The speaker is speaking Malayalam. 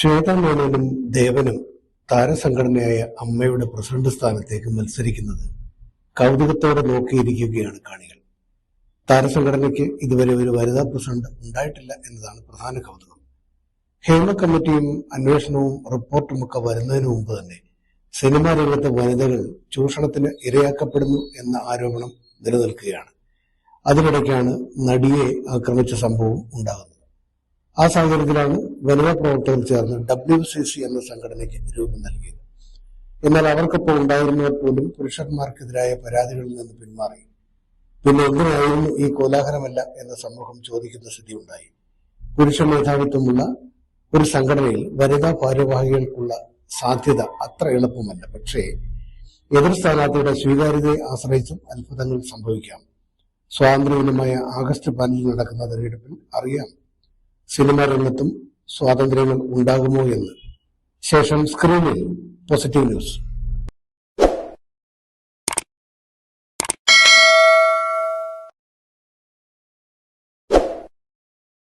ശ്വേതാ മേനോനും ദേവനും താരസംഘടനയായ അമ്മയുടെ പ്രസിഡന്റ് സ്ഥാനത്തേക്ക് മത്സരിക്കുന്നത് കൗതുകത്തോടെ നോക്കിയിരിക്കുകയാണ് കാണികൾ. താരസംഘടനയ്ക്ക് ഇതുവരെ ഒരു വനിതാ പ്രസിഡന്റ് ഉണ്ടായിട്ടില്ല എന്നതാണ് പ്രധാന കൗതുകം. ഹേമ കമ്മിറ്റിയും അന്വേഷണവും റിപ്പോർട്ടുമൊക്കെ വരുന്നതിന് മുമ്പ് തന്നെ സിനിമാ രംഗത്തെ വനിതകൾ ചൂഷണത്തിന് ഇരയാക്കപ്പെടുന്നു എന്ന ആരോപണം നിലനിൽക്കുകയാണ്. അതിനിടയ്ക്കാണ് നടിയെ ആക്രമിച്ച സംഭവം ഉണ്ടാകുന്നത്. ആ സാഹചര്യത്തിലാണ് വനിതാ പ്രവർത്തകർ ചേർന്ന് WCC എന്ന സംഘടനയ്ക്ക് രൂപം നൽകിയത്. എന്നാൽ അവർക്കൊപ്പം ഉണ്ടായിരുന്നവർ പോലും പുരുഷന്മാർക്കെതിരായ പരാതികളിൽ നിന്ന് പിന്മാറി. പിന്നെ എന്തിനായിരുന്നു ഈ കോലാഹലമല്ല എന്ന സമൂഹം ചോദിക്കുന്ന സ്ഥിതി ഉണ്ടായി. പുരുഷ മേധാവിത്വമുള്ള ഒരു സംഘടനയിൽ വനിതാ ഭാരവാഹികൾക്കുള്ള സാധ്യത അത്ര എളുപ്പമല്ല. പക്ഷേ എതിർ സ്ഥാനാർത്ഥിയുടെ സ്വീകാര്യതയെ ആശ്രയിച്ചും അത്ഭുതങ്ങൾ സംഭവിക്കാം. സ്വാതന്ത്ര്യദിനമായ ആഗസ്റ്റ് 15 നടക്കുന്ന തെരഞ്ഞെടുപ്പിൽ അറിയാം സിനിമാ രംഗത്തും സ്വാതന്ത്ര്യങ്ങൾ ഉണ്ടാകുമോ എന്ന്. ശേഷം സ്ക്രീനിൽ പോസിറ്റീവ് ന്യൂസ്.